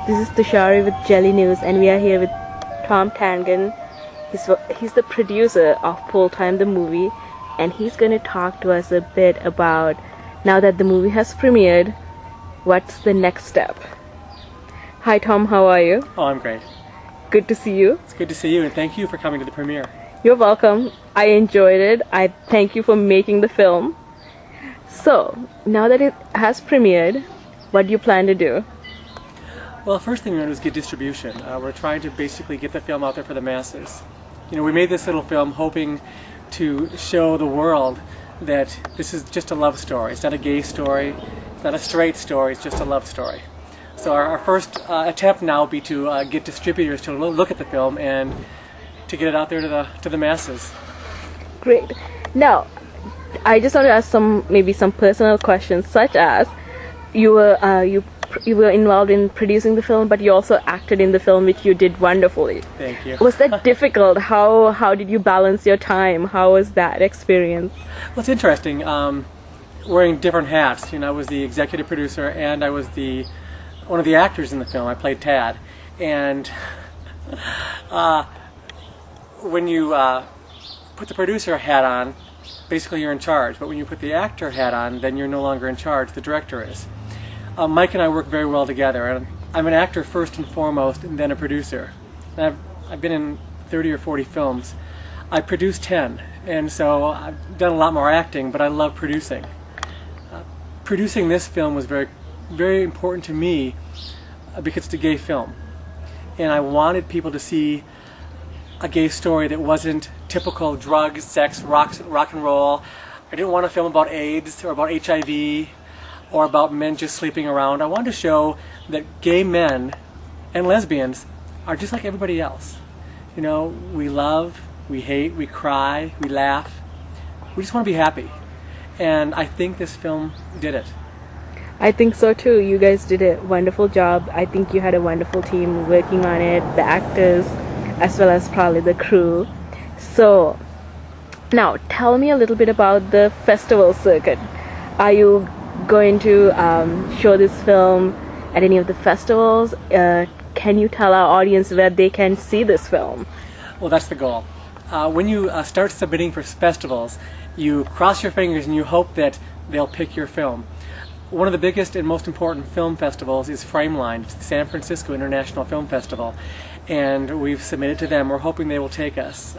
This is Thushari with Jelly Noose, and we are here with Tom Tangen. He's the producer of Full Time the movie, and he's going to talk to us a bit about, now that the movie has premiered, what's the next step. Hi Tom, how are you? Oh, I'm great. Good to see you. It's good to see you, and thank you for coming to the premiere. You're welcome. I enjoyed it. I thank you for making the film. So, now that it has premiered, what do you plan to do? Well, the first thing we want to do is get distribution. We're trying to basically get the film out there for the masses. You know, we made this little film hoping to show the world that this is just a love story. It's not a gay story, it's not a straight story, it's just a love story. So our first attempt now will be to get distributors to look at the film and to get it out there to the masses. Great. Now, I just want to ask maybe some personal questions, such as you were involved in producing the film, but you also acted in the film, which you did wonderfully. Thank you. Was that difficult? How did you balance your time? How was that experience? Well, it's interesting. Wearing different hats. You know, I was the executive producer and I was one of the actors in the film. I played Tad, and when you put the producer hat on, basically you're in charge. But when you put the actor hat on, then you're no longer in charge. The director is. Mike and I work very well together, and I'm an actor first and foremost, and then a producer. And I've been in 30 or 40 films. I produced 10, and so I've done a lot more acting, but I love producing. Producing this film was very, very important to me because it's a gay film, and I wanted people to see a gay story that wasn't typical drugs, sex, rock and roll. I didn't want a film about AIDS or about HIV or about men just sleeping around. I wanted to show that gay men and lesbians are just like everybody else. You know, we love, we hate, we cry, we laugh. We just want to be happy. And I think this film did it. I think so too. You guys did a wonderful job. I think you had a wonderful team working on it, the actors, as well as probably the crew. So, now tell me a little bit about the festival circuit. Are you going to show this film at any of the festivals? Can you tell our audience where they can see this film? Well, that's the goal. When you start submitting for festivals, you cross your fingers and you hope that they'll pick your film. One of the biggest and most important film festivals is Frameline. It's the San Francisco International Film Festival, and we've submitted to them. We're hoping they will take us.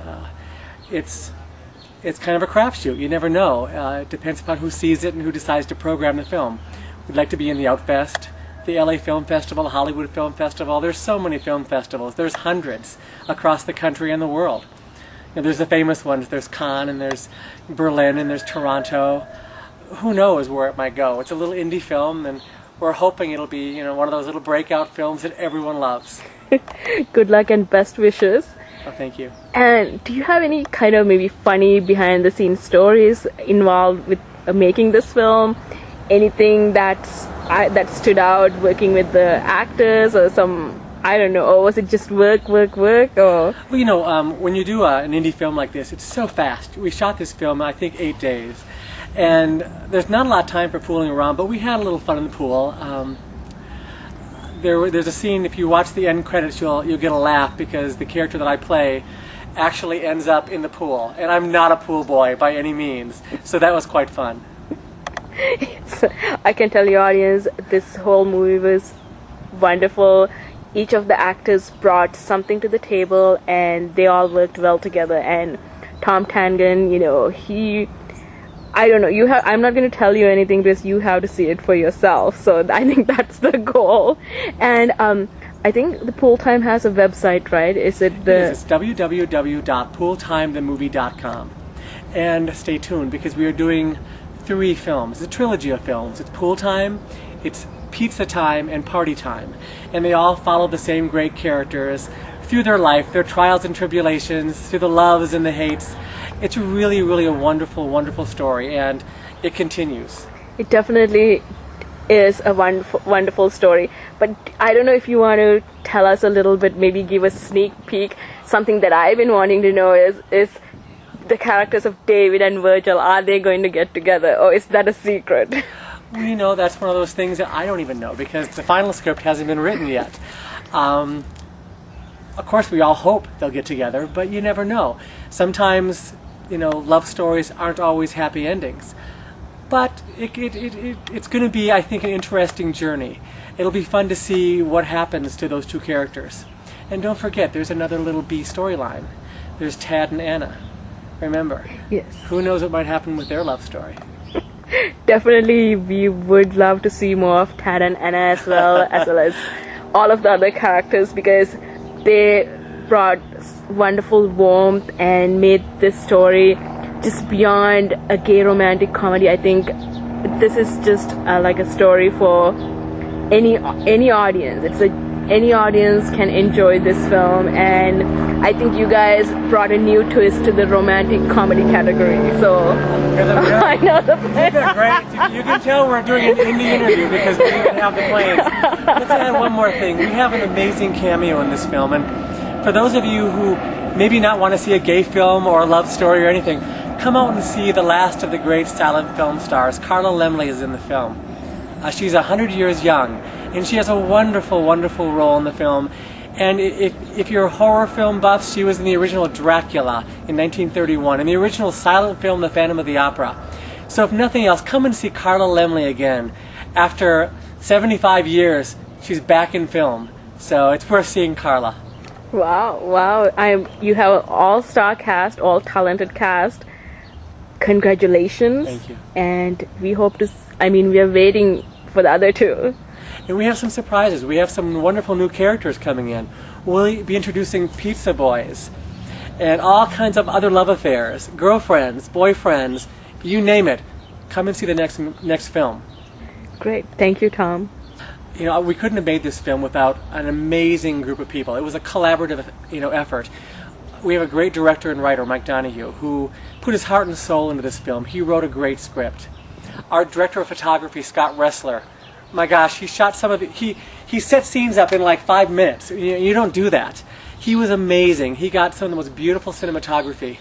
It's kind of a crapshoot. You never know. It depends upon who sees it and who decides to program the film. We'd like to be in the Outfest, the LA Film Festival, Hollywood Film Festival. There's so many film festivals. There's hundreds across the country and the world. You know, there's the famous ones. There's Cannes, and there's Berlin, and there's Toronto. Who knows where it might go? It's a little indie film, and we're hoping it'll be, you know, one of those little breakout films that everyone loves. Good luck and best wishes. Oh, thank you. And do you have any kind of maybe funny behind-the-scenes stories involved with making this film? Anything that stood out working with the actors, or some, I don't know, or was it just work, or? Well, you know, when you do an indie film like this, it's so fast. We shot this film, I think, 8 days. And there's not a lot of time for fooling around, but we had a little fun in the pool. There's a scene, if you watch the end credits, you'll get a laugh, because the character that I play actually ends up in the pool. And I'm not a pool boy by any means, so that was quite fun. I can tell your audience, this whole movie was wonderful. Each of the actors brought something to the table, and they all worked well together. And Tom Tangen, you know, I don't know, I'm not going to tell you anything, because you have to see it for yourself. So I think that's the goal. And I think the Pool Time has a website, right? Is it It's www.pooltimethemovie.com. And stay tuned, because we are doing 3 films. It's a trilogy of films. It's Pool Time, it's Pizza Time, and Party Time. And they all follow the same great characters through their life, their trials and tribulations, through the loves and the hates. It's really, really a wonderful, wonderful story, and it continues. It definitely is a wonderful story. But I don't know if you want to tell us a little bit, maybe give a sneak peek. Something that I've been wanting to know is the characters of David and Virgil, are they going to get together, or is that a secret? Well, you know, that's one of those things that I don't even know, because the final script hasn't been written yet. Of course, we all hope they'll get together, but you never know. Sometimes, love stories aren't always happy endings. But it's going to be, I think, an interesting journey. It'll be fun to see what happens to those two characters. And don't forget, there's another little B storyline. There's Tad and Anna. Remember? Yes. Who knows what might happen with their love story? Definitely, we would love to see more of Tad and Anna as well as all of the other characters, because they brought wonderful warmth and made this story just beyond a gay romantic comedy. I think this is just like a story for any audience. Any audience can enjoy this film, and I think you guys brought a new twist to the romantic comedy category. So I know the plan. Great. You can tell we're doing an indie interview because we even have the plans. Let's add one more thing. We have an amazing cameo in this film, and for those of you who maybe not want to see a gay film or a love story or anything, come out and see the last of the great silent film stars. Carla Laemmle is in the film. She's 100 years young, and she has a wonderful, wonderful role in the film. And if you're horror film buffs, she was in the original Dracula in 1931, in the original silent film The Phantom of the Opera. So if nothing else, come and see Carla Laemmle again. After 75 years, she's back in film. So it's worth seeing Carla. Wow. You have an all-star cast, all-talented cast. Congratulations. Thank you. And we hope to, we are waiting for the other two. And we have some surprises. We have some wonderful new characters coming in. We'll be introducing pizza boys and all kinds of other love affairs, girlfriends, boyfriends, you name it. Come and see the next film. Great. Thank you, Tom. We couldn't have made this film without an amazing group of people. It was a collaborative, effort. We have a great director and writer, Mike Donahue, who put his heart and soul into this film. He wrote a great script. Our director of photography, Scott Ressler, my gosh, he shot some of it. He set scenes up in like 5 minutes. You don't do that. He was amazing. He got some of the most beautiful cinematography.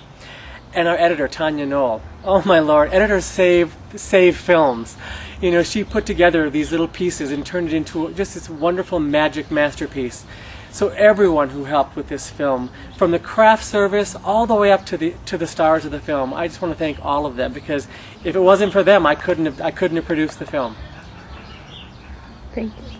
And our editor, Tanya Knoll. Oh my Lord, editors save films. She put together these little pieces and turned it into just this wonderful magic masterpiece. So everyone who helped with this film, from the craft service all the way up to the stars of the film, I just want to thank all of them, because if it wasn't for them, I couldn't have produced the film. Thank you.